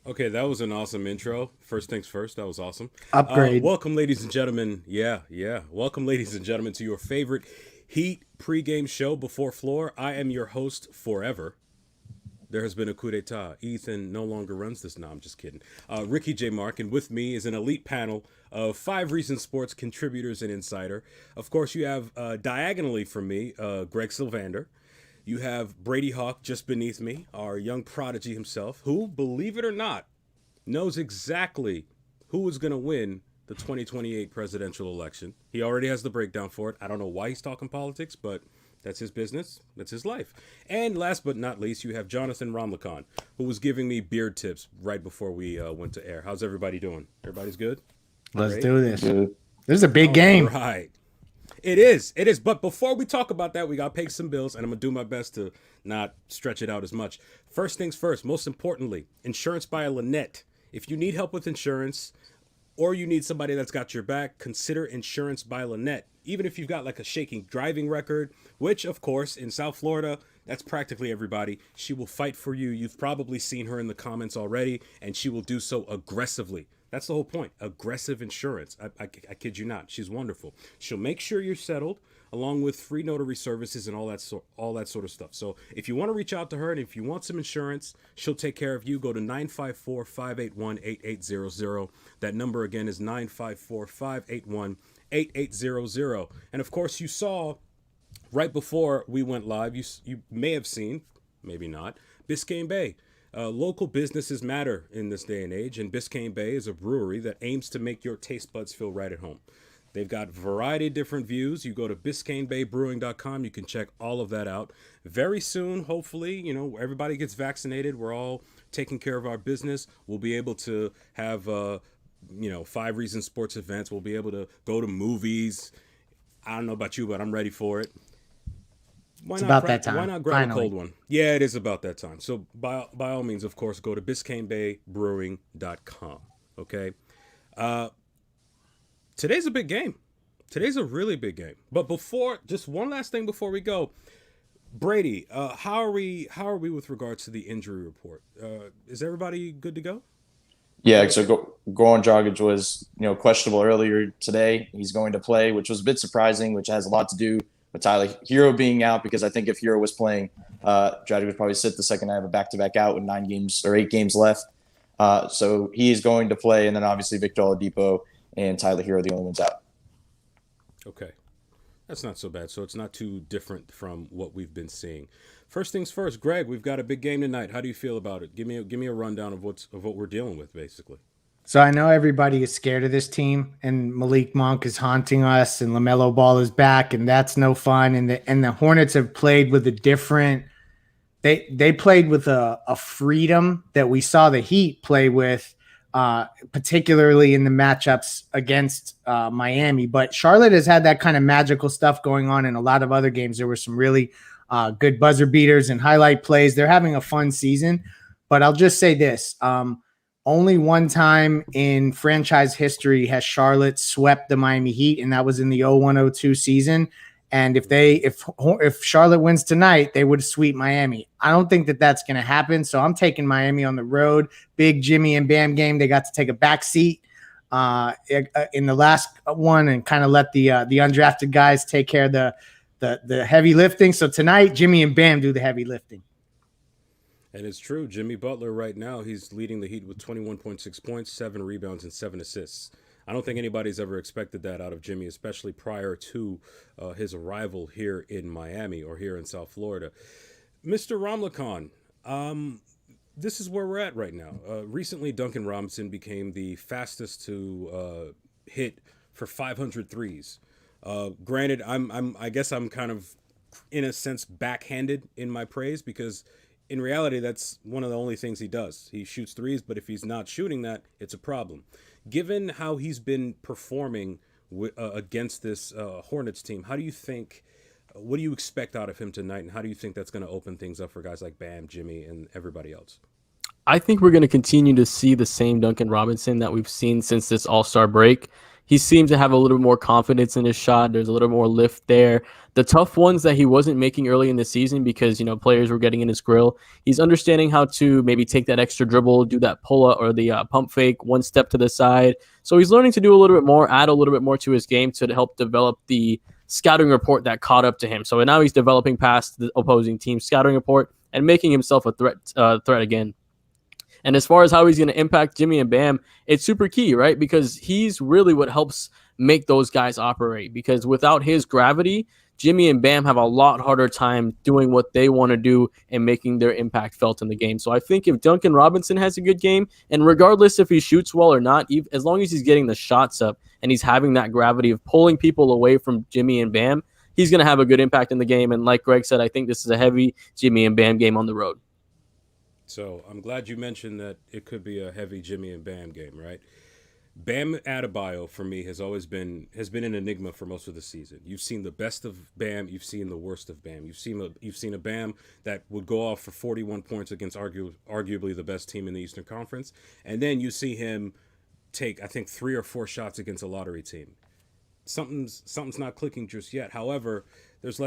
Okay, that was an awesome intro. First things first, that was awesome. Upgrade. Welcome, ladies and gentlemen. Yeah. Welcome, ladies and gentlemen, to your favorite Heat pregame show before floor. I am your host forever. There has been a coup d'etat. Ethan no longer runs this. No, I'm just kidding. Ricky J. Mark, and with me is an elite panel of 5 recent sports contributors and insider. Of course, you have diagonally from me, Greg Sylvander. You have Brady Hawk just beneath me, our young prodigy himself, who, believe it or not, knows exactly who is going to win the 2028 presidential election. He already has the breakdown for it. I don't know why he's talking politics, but that's his business. That's his life. And last but not least, you have Jonathan Ramlakan, who was giving me beard tips right before we went to air. How's everybody doing? Everybody's good? Let's Great. do this. This is a big All game. right. It is. It is. But before we talk about that, we got to pay some bills, and I'm going to do my best to not stretch it out as much. First things first, most importantly, insurance by Lynette. If you need help with insurance or you need somebody that's got your back, consider insurance by Lynette. Even if you've got like a shaky driving record, which, of course, in South Florida, that's practically everybody. She will fight for you. You've probably seen her in the comments already, and she will do so aggressively. That's the whole point. Aggressive insurance. I kid you not. She's wonderful. She'll make sure you're settled, along with free notary services and all that sort of stuff. So if you want to reach out to her and if you want some insurance, she'll take care of you. Go to 954-581-8800. That number again is 954-581-8800. And of course, you saw right before we went live, you may have seen, maybe not, Biscayne Bay. Local businesses matter in this day and age, and Biscayne Bay is a brewery that aims to make your taste buds feel right at home. They've got a variety of different views. You go to BiscayneBayBrewing.com. You can check all of that out. Very soon, hopefully, everybody gets vaccinated. We're all taking care of our business. We'll be able to have, 5 recent sports events. We'll be able to go to movies. I don't know about you, but I'm ready for it. It's about that time. Why not grab a cold one? Yeah, it is about that time. So by all means, of course, go to BiscayneBayBrewing.com. Okay. Today's a big game. Today's a really big game. But just one last thing before we go, Brady, how are we with regards to the injury report? Is everybody good to go? Yeah, so Goran Dragic was, questionable earlier today. He's going to play, which was a bit surprising, which has a lot to do with Tyler Hero being out, because I think if Hero was playing, Dragic would probably sit the second night of a back-to-back out with 9 games or 8 games left. So he is going to play, and then obviously Victor Oladipo and Tyler Hero are the only ones out. Okay. That's not so bad. So it's not too different from what we've been seeing. First things first, Greg, we've got a big game tonight. How do you feel about it? Give me a rundown of what we're dealing with, basically. So I know everybody is scared of this team, and Malik Monk is haunting us, and LaMelo Ball is back, and that's no fun. And the Hornets have played with a different. They played with a freedom that we saw the Heat play with, particularly in the matchups against Miami. But Charlotte has had that kind of magical stuff going on in a lot of other games. There were some really good buzzer beaters and highlight plays. They're having a fun season. But I'll just say this. Only one time in franchise history has Charlotte swept the Miami Heat, and that was in the 01-02 season. And if Charlotte wins tonight, they would sweep Miami. I don't think that that's going to happen. So I'm taking Miami on the road. Big Jimmy and Bam game. They got to take a back seat in the last one and kind of let the undrafted guys take care of the heavy lifting. So tonight, Jimmy and Bam do the heavy lifting. And it's true. Jimmy Butler right now, he's leading the Heat with 21.6 points, 7 rebounds, and 7 assists. I don't think anybody's ever expected that out of Jimmy, especially prior to his arrival here in Miami or here in South Florida. Mr. Ramlakan, this is where we're at right now. Recently, Duncan Robinson became the fastest to hit for 500 threes. Granted, I guess I'm kind of, in a sense, backhanded in my praise, because in reality, that's one of the only things he does. He shoots threes, but if he's not shooting that, it's a problem. Given how he's been performing against this Hornets team, what do you expect out of him tonight, and how do you think that's going to open things up for guys like Bam, Jimmy, and everybody else? I think we're going to continue to see the same Duncan Robinson that we've seen since this All-Star break. he seems to have a little bit more confidence in his shot. There's a little more lift there. The tough ones that he wasn't making early in the season because, players were getting in his grill, he's understanding how to maybe take that extra dribble, do that pull-up or the pump fake, one step to the side. So he's learning to do a little bit more, add a little bit more to his game to help develop the scouting report that caught up to him. So now he's developing past the opposing team's scouting report and making himself a threat again. And as far as how he's going to impact Jimmy and Bam, it's super key, right? Because he's really what helps make those guys operate. Because without his gravity, Jimmy and Bam have a lot harder time doing what they want to do and making their impact felt in the game. So I think if Duncan Robinson has a good game, and regardless if he shoots well or not, as long as he's getting the shots up and he's having that gravity of pulling people away from Jimmy and Bam, he's going to have a good impact in the game. And like Greg said, I think this is a heavy Jimmy and Bam game on the road. So I'm glad you mentioned that it could be a heavy Jimmy and Bam game, right? Bam Adebayo for me has been an enigma for most of the season. You've seen the best of Bam, you've seen the worst of Bam. You've seen a Bam that would go off for 41 points against arguably the best team in the Eastern Conference, and then you see him take I think 3 or 4 shots against a lottery team. Something's not clicking just yet. However, there's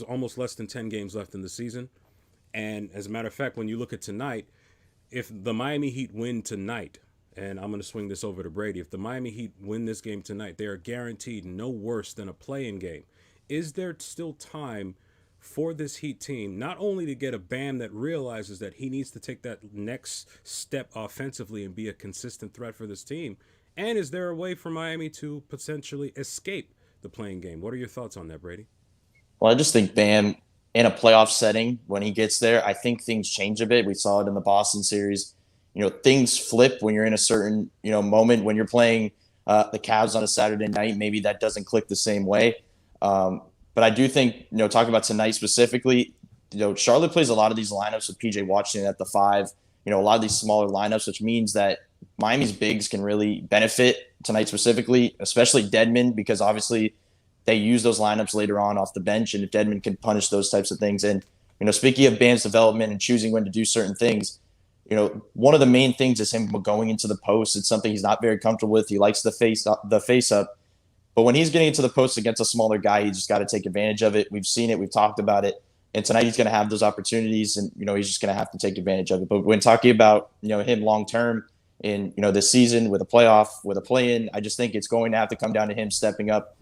almost less than 10 games left in the season. And as a matter of fact, when you look at tonight, if the Miami Heat win tonight, and I'm going to swing this over to Brady, if the Miami Heat win this game tonight, they are guaranteed no worse than a play-in game. Is there still time for this Heat team, not only to get a Bam that realizes that he needs to take that next step offensively and be a consistent threat for this team, and is there a way for Miami to potentially escape the play-in game? What are your thoughts on that, Brady? Well, I just think Bam, in a playoff setting, when he gets there, I think things change a bit. We saw it in the Boston series. Things flip when you're in a certain, moment. When you're playing the Cavs on a Saturday night, maybe that doesn't click the same way. But I do think, talking about tonight specifically, Charlotte plays a lot of these lineups with PJ Washington at the 5, a lot of these smaller lineups, which means that Miami's bigs can really benefit tonight specifically, especially Dedmon, because obviously they use those lineups later on off the bench, and if Dedmon can punish those types of things. And, speaking of Bam's development and choosing when to do certain things, one of the main things is him going into the post. It's something he's not very comfortable with. He likes the face up. But when he's getting into the post against a smaller guy, he just got to take advantage of it. We've seen it. We've talked about it. And tonight he's going to have those opportunities, and, he's just going to have to take advantage of it. But when talking about, him long-term in, this season with a playoff, with a play-in, I just think it's going to have to come down to him stepping up.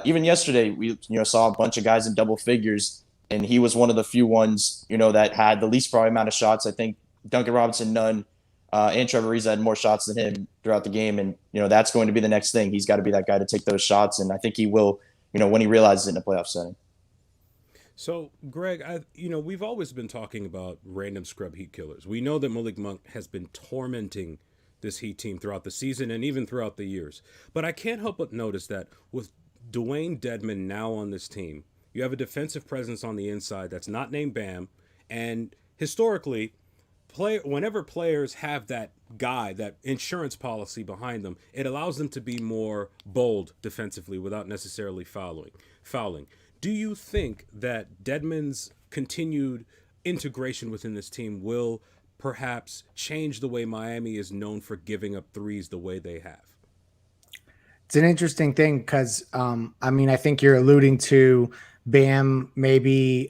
Even yesterday, we saw a bunch of guys in double figures, and he was one of the few ones that had the least probably amount of shots. I think Duncan Robinson none, and Trevor Ariza had more shots than him throughout the game, and that's going to be the next thing. He's got to be that guy to take those shots, and I think he will. When he realizes it in a playoff setting. So, Greg, we've always been talking about random scrub Heat killers. We know that Malik Monk has been tormenting this Heat team throughout the season and even throughout the years, but I can't help but notice that with Dwayne Dedmon now on this team, you have a defensive presence on the inside that's not named Bam, and historically, whenever players have that guy, that insurance policy behind them, it allows them to be more bold defensively without necessarily fouling. Do you think that Dedmon's continued integration within this team will perhaps change the way Miami is known for giving up threes the way they have? It's an interesting thing because, I think you're alluding to Bam maybe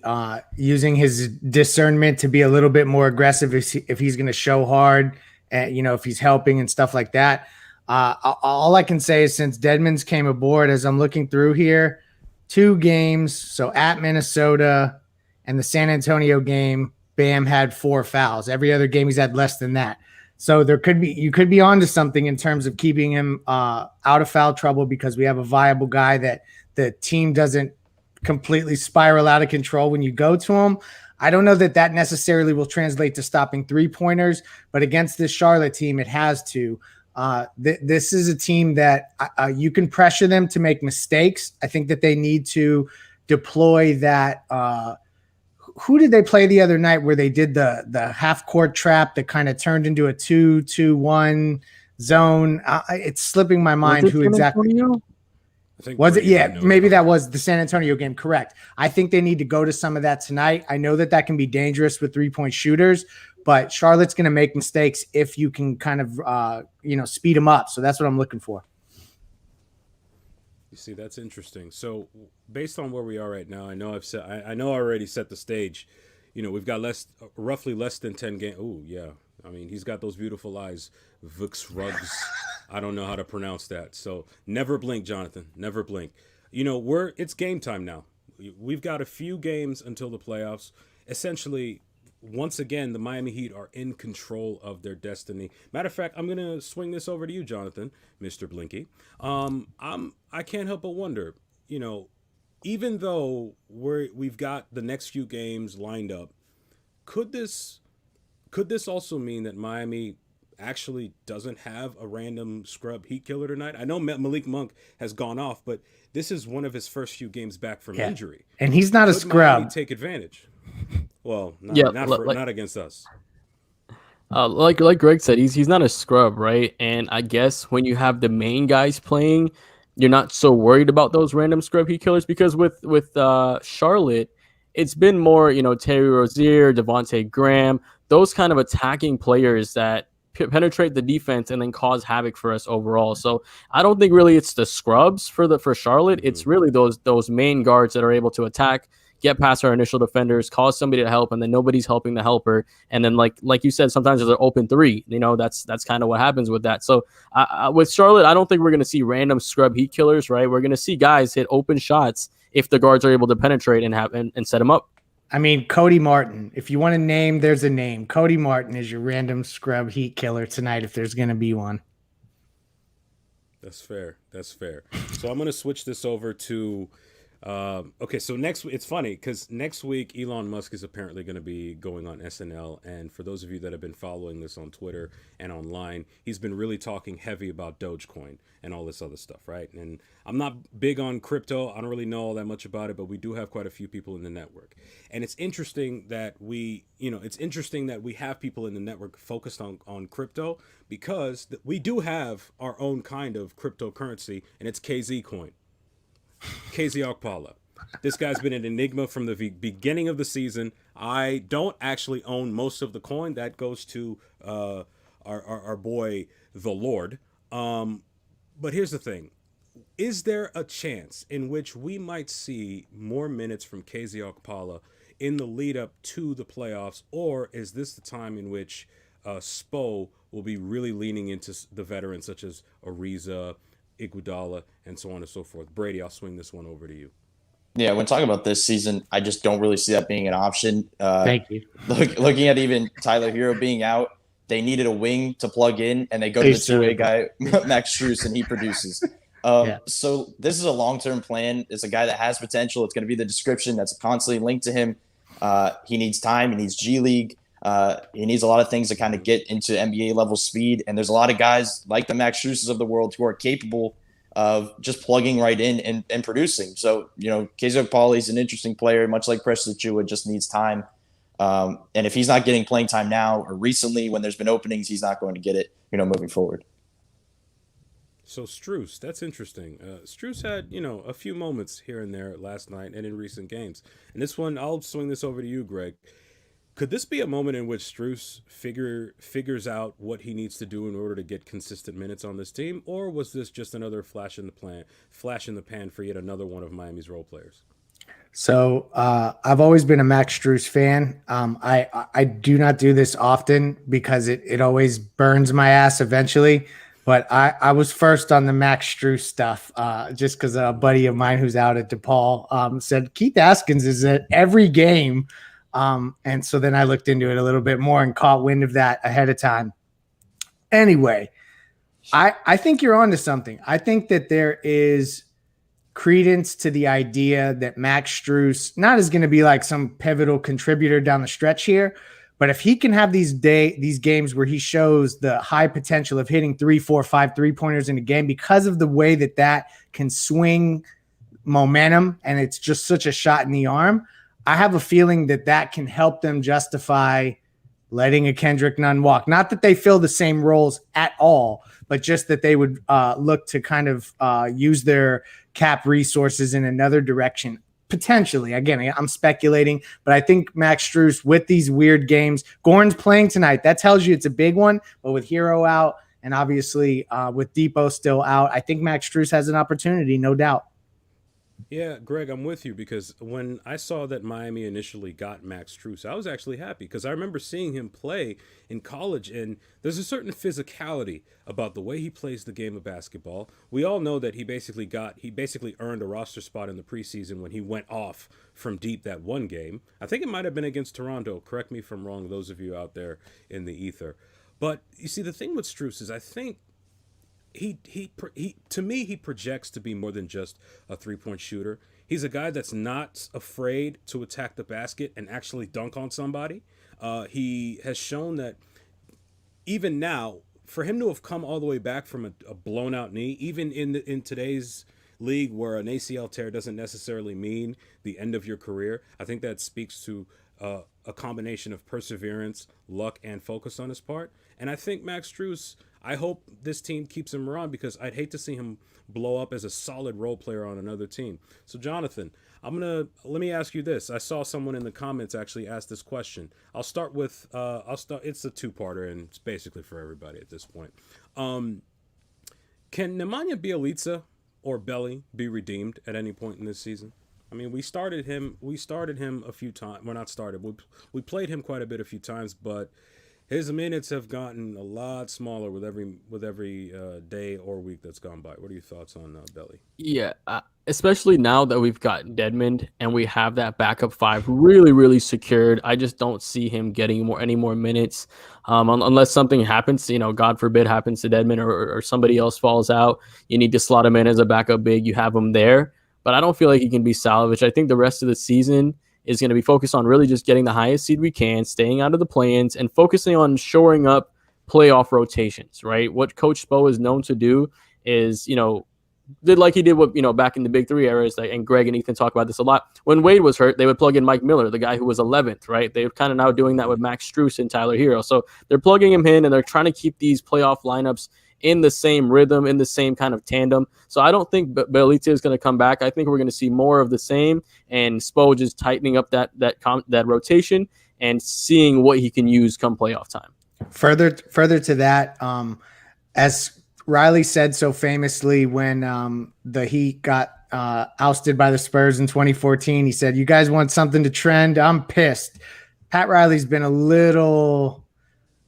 using his discernment to be a little bit more aggressive if he's going to show hard, and if he's helping and stuff like that. All I can say is since Dedmon's came aboard, as I'm looking through here, 2 games, so at Minnesota and the San Antonio game, Bam had 4 fouls. Every other game he's had less than that. So you could be onto something in terms of keeping him out of foul trouble, because we have a viable guy that the team doesn't completely spiral out of control when you go to him. I don't know that necessarily will translate to stopping 3-pointers, but against this Charlotte team, it has to. This is a team that you can pressure them to make mistakes. I think that they need to deploy that. Who did they play the other night where they did the half court trap that kind of turned into a 2-2-1 zone? It's slipping my mind who exactly. Was it? Yeah, maybe that was the San Antonio game. Correct. I think they need to go to some of that tonight. I know that can be dangerous with 3-point shooters, but Charlotte's going to make mistakes if you can kind of, speed them up. So that's what I'm looking for. You see, that's interesting. So, based on where we are right now, I know I know I already set the stage. We've got roughly less than 10 games. Oh, yeah. I mean, he's got those beautiful eyes, Vux Rugs. I don't know how to pronounce that. So, never blink, Jonathan. Never blink. It's game time now. We've got a few games until the playoffs. Essentially, once again, the Miami Heat are in control of their destiny. Matter of fact, I'm gonna swing this over to you, Jonathan, Mr. Blinky. I can't help but wonder, even though we've got the next few games lined up, could this also mean that Miami actually doesn't have a random scrub Heat killer tonight? I know Malik Monk has gone off, but this is one of his first few games back from injury, and he's not a scrub. Miami take advantage? Well, Yeah, not against us. Like Greg said, he's not a scrub, right? And I guess when you have the main guys playing, you're not so worried about those random scrub heat killers, because with Charlotte, it's been more, Terry Rozier, Devontae Graham, those kind of attacking players that penetrate the defense and then cause havoc for us overall. So I don't think really it's the scrubs for Charlotte. It's really those main guards that are able to attack, get past our initial defenders, cause somebody to help, and then nobody's helping the helper. And then like you said, sometimes there's an open three. That's kind of what happens with that. So with Charlotte, I don't think we're going to see random scrub heat killers, right? We're going to see guys hit open shots if the guards are able to penetrate and set them up. I mean, Cody Martin, if you want a name, there's a name. Cody Martin is your random scrub heat killer tonight if there's going to be one. That's fair. So I'm going to switch this over to okay, so it's funny because next week Elon Musk is apparently going to be going on SNL, and for those of you that have been following this on Twitter and online, he's been really talking heavy about Dogecoin and all this other stuff, right? And I'm not big on crypto. I don't really know all that much about it, but we do have quite a few people in the network. And it's interesting that we have people in the network focused on crypto, because we do have our own kind of cryptocurrency, and it's KZ coin. KZ Okpala. This guy's been an enigma from the beginning of the season. I don't actually own most of the coin. That goes to our boy, the Lord. But here's the thing. Is there a chance in which we might see more minutes from KZ Okpala in the lead up to the playoffs? Or is this the time in which Spo will be really leaning into the veterans such as Ariza, Iguodala, and so on and so forth? Brady, I'll swing this one over to you. Yeah, when talking about this season, I just don't really see that being an option. Thank you. Looking at even Tyler Hero being out, they needed a wing to plug in, and they go to the two-way guy, Max Strus, and he produces. So this is a long-term plan. It's a guy that has potential. It's going to be the description that's constantly linked to him. He needs time. He needs G League. He needs a lot of things to kind of get into NBA level speed. And there's a lot of guys like the Max Struses of the world who are capable of just plugging right in and producing. So, KZ Okpala is an interesting player, much like Precious Achiuwa, just needs time. And if he's not getting playing time now or recently when there's been openings, he's not going to get it, moving forward. So Strus, that's interesting. Strus had, a few moments here and there last night and in recent games. And this one, I'll swing this over to you, Greg. Could this be a moment in which Strus figures out what he needs to do in order to get consistent minutes on this team? Or was this just another flash in the pan for yet another one of Miami's role players? So I've always been a Max Strus fan. I do not do this often because it always burns my ass eventually. But I was first on the Max Strus stuff just because a buddy of mine who's out at DePaul said Keith Askins is at every game. And so then I looked into it a little bit more and caught wind of that ahead of time. Anyway, I think you're onto something. I think that there is credence to the idea that Max Strus not is going to be like some pivotal contributor down the stretch here, but if he can have these games where he shows the high potential of hitting 3, 4, 5 3-pointers in a game because of the way that can swing momentum and it's just such a shot in the arm, I have a feeling that can help them justify letting a Kendrick Nunn walk. Not that they fill the same roles at all, but just that they would look to kind of use their cap resources in another direction. Potentially. Again, I'm speculating, but I think Max Strus with these weird games, Goran's playing tonight. That tells you it's a big one, but with Hero out And obviously, with Depot still out, I think Max Strus has an opportunity, no doubt. Yeah, Greg, I'm with you because when I saw that Miami initially got Max Strus, I was actually happy because I remember seeing him play in college, and there's a certain physicality about the way he plays the game of basketball. We all know that he basically earned a roster spot in the preseason when he went off from deep that one game. I think it might have been against Toronto. Correct me if I'm wrong, those of you out there in the ether. But you see, the thing with Strus is I think he to me he projects to be more than just a 3-point shooter. He's a guy that's not afraid to attack the basket and actually dunk on somebody. He has shown that even now, for him to have come all the way back from a blown out knee, even in today's league where an ACL tear doesn't necessarily mean the end of your career, I think that speaks to a combination of perseverance, luck, and focus on his part. And I think Max Strus, I hope this team keeps him around because I'd hate to see him blow up as a solid role player on another team. So, Jonathan, let me ask you this. I saw someone in the comments actually ask this question. It's a two-parter, and it's basically for everybody at this point. Can Nemanja Bjelica or Belly be redeemed at any point in this season? I mean, we started him a few times. Well, not started. We played him quite a bit a few times, but his minutes have gotten a lot smaller with every day or week that's gone by. What are your thoughts on Belly? Yeah, especially now that we've got Dedmond and we have that backup five really, really secured. I just don't see him getting any more minutes unless something happens. God forbid happens to Dedmond or somebody else falls out. You need to slot him in as a backup big. You have him there, but I don't feel like he can be salvaged. I think the rest of the season is going to be focused on really just getting the highest seed we can, staying out of the play-ins, and focusing on shoring up playoff rotations, right? What Coach Spo is known to do is, did like he did what, back in the Big Three eras, and Greg and Ethan talk about this a lot. When Wade was hurt, they would plug in Mike Miller, the guy who was 11th, right? They're kind of now doing that with Max Strus and Tyler Hero. So they're plugging him in, and they're trying to keep these playoff lineups in the same rhythm, in the same kind of tandem. So I don't think Bjelica is going to come back. I think we're going to see more of the same, and Spo just tightening up that rotation and seeing what he can use come playoff time. Further to that, as Riley said so famously when the Heat got ousted by the Spurs in 2014, he said, "You guys want something to trend? I'm pissed." Pat Riley's been a little,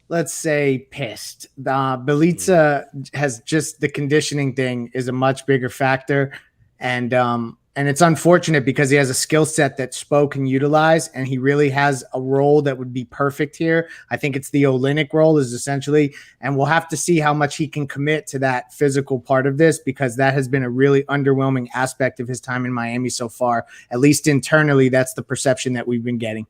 let's say, pissed. Bjelica has just the conditioning thing is a much bigger factor. And it's unfortunate because he has a skill set that Spo can utilize, and he really has a role that would be perfect here. I think it's the Olynyk role is essentially, and we'll have to see how much he can commit to that physical part of this because that has been a really underwhelming aspect of his time in Miami so far. At least internally, that's the perception that we've been getting.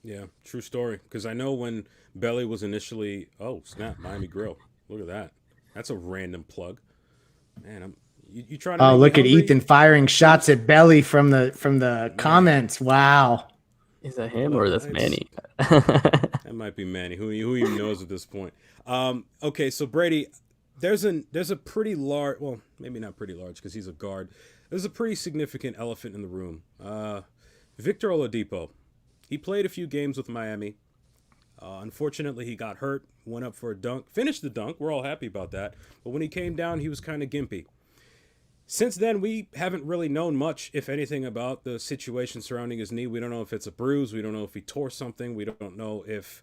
Yeah, true story. Because I know when Belly was initially, Miami Grill. Look at that. That's a random plug. Man, you trying to? Oh, look at Ethan firing shots at Belly from the comments. Wow. Is that him or that's Manny? That might be Manny. Who even knows at this point? Okay, so Brady, there's a pretty large. Well, maybe not pretty large because he's a guard. There's a pretty significant elephant in the room. Victor Oladipo. He played a few games with Miami. Unfortunately, he got hurt, went up for a dunk, finished the dunk. We're all happy about that. But when he came down, he was kind of gimpy. Since then, we haven't really known much, if anything, about the situation surrounding his knee. We don't know if it's a bruise. We don't know if he tore something. We don't know if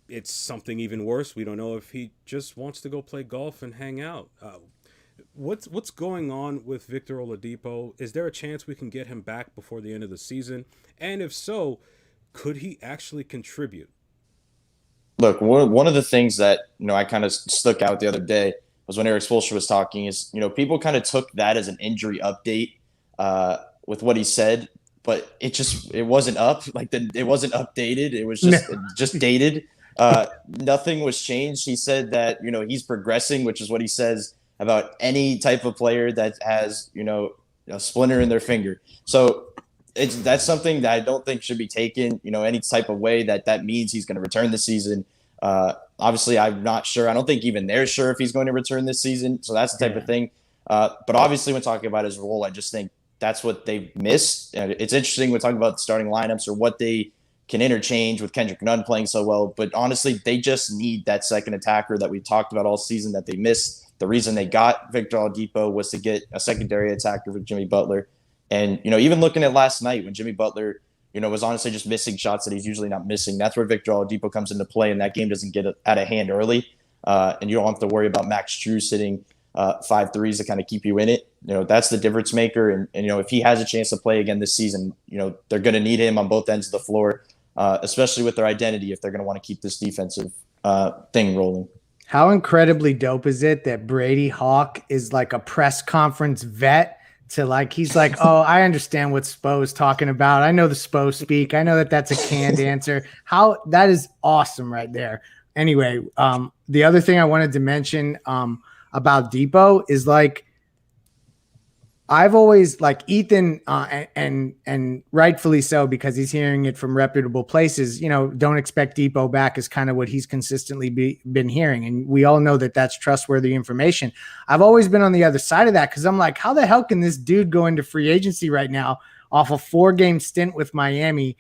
it's something even worse. We don't know if he just wants to go play golf and hang out. What's going on with Victor Oladipo? Is there a chance we can get him back before the end of the season? And if so, could he actually contribute? Look, one of the things that I kind of stuck out the other day was when Eric Spoelstra was talking is, people kind of took that as an injury update with what he said, but it wasn't up. It wasn't updated. It was just dated. Nothing was changed. He said that, he's progressing, which is what he says about any type of player that has, a splinter in their finger. So that's something that I don't think should be taken, any type of way that means he's going to return this season. Obviously, I'm not sure. I don't think even they're sure if he's going to return this season. So that's the type of thing. But obviously, when talking about his role, I just think that's what they missed. And it's interesting when talking about the starting lineups or what they can interchange with Kendrick Nunn playing so well. But honestly, they just need that second attacker that we talked about all season that they missed. The reason they got Victor Oladipo was to get a secondary attacker for Jimmy Butler. And, even looking at last night when Jimmy Butler, was honestly just missing shots that he's usually not missing, that's where Victor Oladipo comes into play, and that game doesn't get out of hand early. And you don't have to worry about Max Strus hitting 5 threes to kind of keep you in it. That's the difference maker. And if he has a chance to play again this season, they're going to need him on both ends of the floor, especially with their identity if they're going to want to keep this defensive thing rolling. How incredibly dope is it that Brady Hawk is like a press conference vet to he's like, oh, I understand what Spo's talking about. I know the Spo speak. I know that that's a canned answer. That is awesome right there. Anyway, the other thing I wanted to mention about Depot is I've always Ethan and rightfully so, because he's hearing it from reputable places, don't expect Depot back is kind of what he's consistently been hearing. And we all know that that's trustworthy information. I've always been on the other side of that, because I'm like, how the hell can this dude go into free agency right now off a 4-game stint with Miami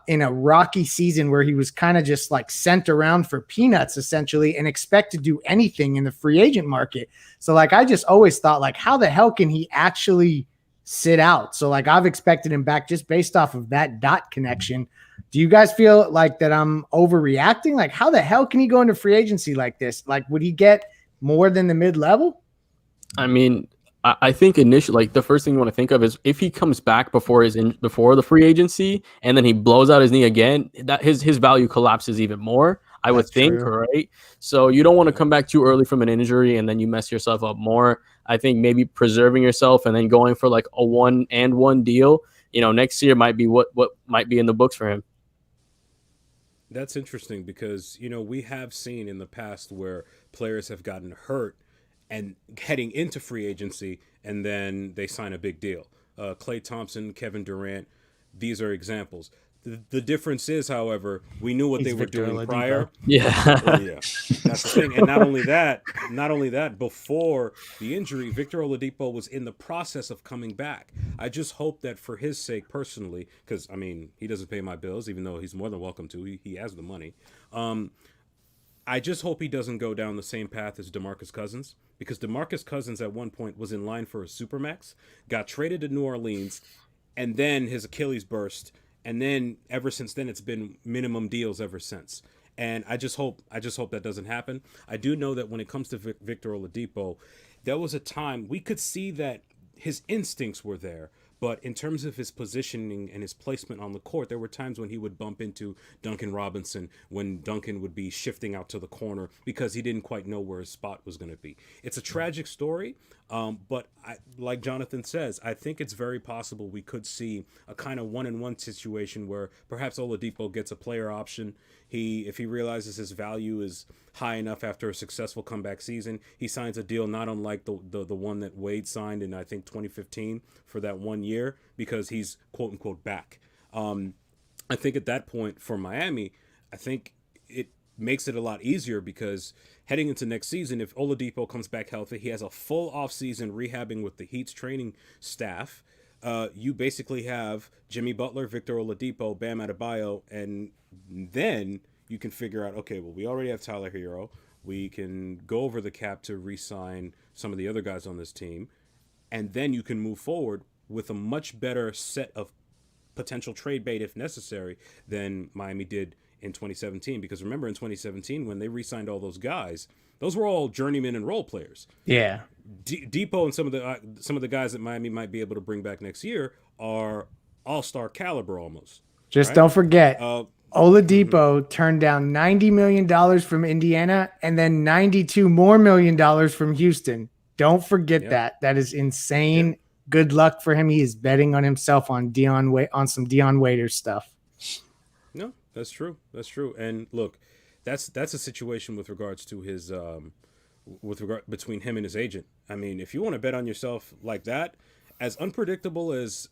in a rocky season where he was kind of just sent around for peanuts essentially and expect to do anything in the free agent market. So I just always thought how the hell can he actually sit out? So I've expected him back just based off of that dot connection. Do you guys feel that I'm overreacting? How the hell can he go into free agency like this? Would he get more than the mid-level? I mean, I think initially, the first thing you want to think of is if he comes back before the free agency and then he blows out his knee again, that his value collapses even more. I would think, right? So you don't want to come back too early from an injury and then you mess yourself up more. I think maybe preserving yourself and then going for a 1-and-1 deal, next year might be what might be in the books for him. That's interesting because, we have seen in the past where players have gotten hurt and heading into free agency, and then they sign a big deal. Klay Thompson, Kevin Durant, these are examples. The difference is, however, we knew what they were doing prior. Yeah. Yeah, that's the thing. And not only that, before the injury, Victor Oladipo was in the process of coming back. I just hope that for his sake personally, because, he doesn't pay my bills, even though he's more than welcome to. He has the money. I just hope he doesn't go down the same path as DeMarcus Cousins, because DeMarcus Cousins at one point was in line for a Supermax, got traded to New Orleans, and then his Achilles burst, and then ever since then it's been minimum deals ever since. And I just hope that doesn't happen. I do know that when it comes to Victor Oladipo, there was a time we could see that his instincts were there. But in terms of his positioning and his placement on the court, there were times when he would bump into Duncan Robinson, when Duncan would be shifting out to the corner because he didn't quite know where his spot was going to be. It's a tragic story, but like Jonathan says, I think it's very possible we could see a kind of 1-and-1 situation where perhaps Oladipo gets a player option. If he realizes his value is high enough after a successful comeback season, he signs a deal not unlike the one that Wade signed in, I think, 2015 for that 1 year, because he's quote unquote back. I think at that point for Miami, I think it makes it a lot easier, because heading into next season, if Oladipo comes back healthy, he has a full offseason rehabbing with the Heat's training staff. You basically have Jimmy Butler, Victor Oladipo, Bam Adebayo, and then you can figure out, okay, well, we already have Tyler Hero. We can go over the cap to re-sign some of the other guys on this team, and then you can move forward with a much better set of potential trade bait if necessary than Miami did in 2017. Because remember, in 2017, when they re-signed all those guys, those were all journeymen and role players. Yeah. Depot and some of the guys that Miami might be able to bring back next year are all-star caliber almost. Just right? don't forget, Oladipo turned down $90 million from Indiana and then $92 more million from Houston. Don't forget that. That is insane. Yep. Good luck for him. He is betting on himself on some Dion Waiters stuff. No, that's true. That's true. And look, that's a situation with regards to his between him and his agent. I mean, if you want to bet on yourself like that, as unpredictable as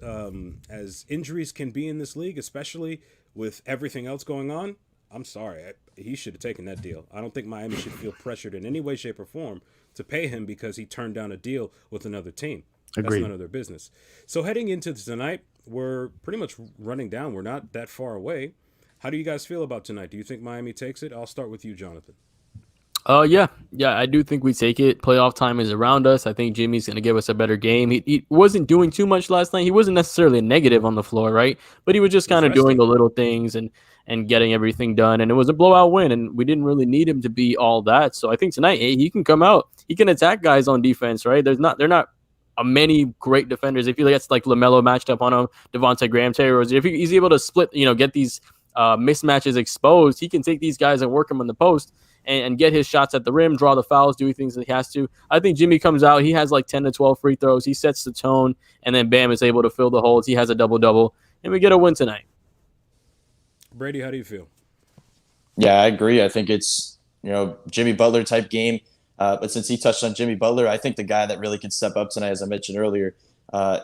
injuries can be in this league, especially with everything else going on, I'm sorry. He should have taken that deal. I don't think Miami should feel pressured in any way, shape, or form to pay him because he turned down a deal with another team. Agreed. That's none of their business. So heading into tonight, we're pretty much running down. We're not that far away. How do you guys feel about tonight? Do you think Miami takes it? I'll start with you, Jonathan. Yeah, I do think we take it. Playoff time is around us. I think Jimmy's going to give us a better game. He wasn't doing too much last night. He wasn't necessarily a negative on the floor, right? But he was just He's kind of doing resting. the little things and getting everything done. And it was a blowout win, and we didn't really need him to be all that. So I think tonight, hey, he can come out. He can attack guys on defense, right? They're not many great defenders. If he gets like LaMelo matched up on him, Devontae Graham, Terry Rozier, if he's able to split, get these mismatches exposed, he can take these guys and work them on the post and get his shots at the rim, draw the fouls, do things that he has to. I think Jimmy comes out. He has like 10 to 12 free throws. He sets the tone, and then Bam is able to fill the holes. He has a double-double, and we get a win tonight. Brady, how do you feel? Yeah, I agree. I think it's, Jimmy Butler type game. But since he touched on Jimmy Butler, I think the guy that really can step up tonight, as I mentioned earlier,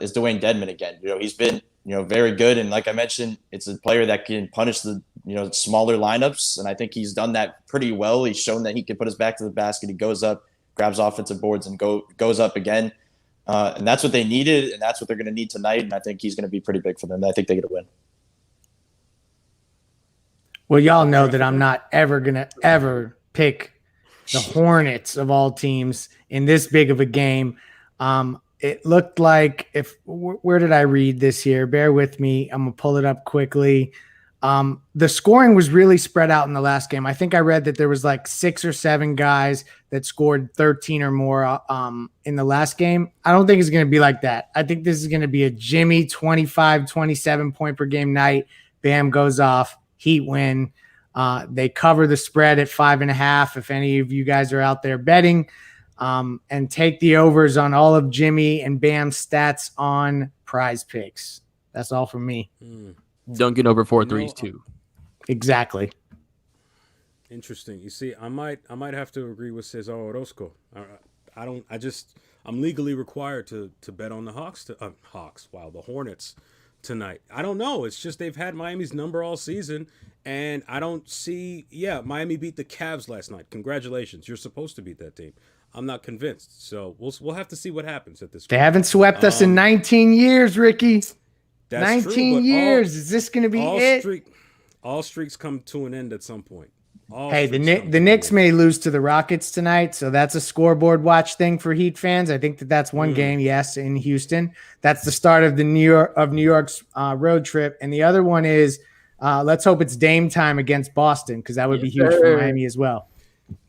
is Dwayne Dedmon again. He's been, very good. And like I mentioned, it's a player that can punish the, smaller lineups. And I think he's done that pretty well. He's shown that he can put his back to the basket. He goes up, grabs offensive boards, and goes up again. And that's what they needed, and that's what they're going to need tonight. And I think he's going to be pretty big for them. I think they get a win. Well, y'all know that I'm not ever going to ever pick the Hornets of all teams in this big of a game. It looked like where did I read this here? Bear with me. I'm going to pull it up quickly. The scoring was really spread out in the last game. I think I read that there was like 6 or 7 guys that scored 13 or more in the last game. I don't think it's going to be like that. I think this is going to be a Jimmy 25, 27 point per game night. Bam goes off. Heat win. They cover the spread at 5.5. If any of you guys are out there betting, and take the overs on all of Jimmy and Bam's stats on Prize Picks. That's all from me. Duncan over 4 threes too. Exactly. Interesting. You see, I might have to agree with Cesar Orozco. I'm legally required to bet on the the Hornets tonight. I don't know. It's just they've had Miami's number all season, and I don't see. Yeah, Miami beat the Cavs last night. Congratulations. You're supposed to beat that team. I'm not convinced. So we'll have to see what happens at this point. They haven't swept us in 19 years, Ricky. That's 19 true, years. Is this going to be it? All streaks come to an end at some point. The Knicks may lose to the Rockets tonight, so that's a scoreboard watch thing for Heat fans. I think that's one game, yes, in Houston. That's the start of New York's road trip, and the other one is let's hope it's Dame time against Boston, because that would be huge for Miami as well.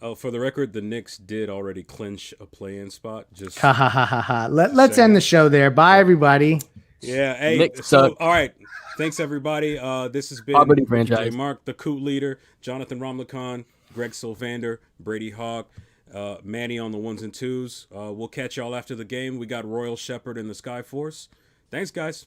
Oh, for the record, the Knicks did already clinch a play-in spot. Just let's end the show there. Bye, everybody. Yeah. Hey. Knicks all right. Thanks, everybody. This has been Poverty franchise. Mark, the Coot Leader, Jonathan Ramlakan, Greg Sylvander, Brady Hawk, Manny on the 1s and 2s. We'll catch y'all after the game. We got Royal Shepherd and the Skyforce. Thanks, guys.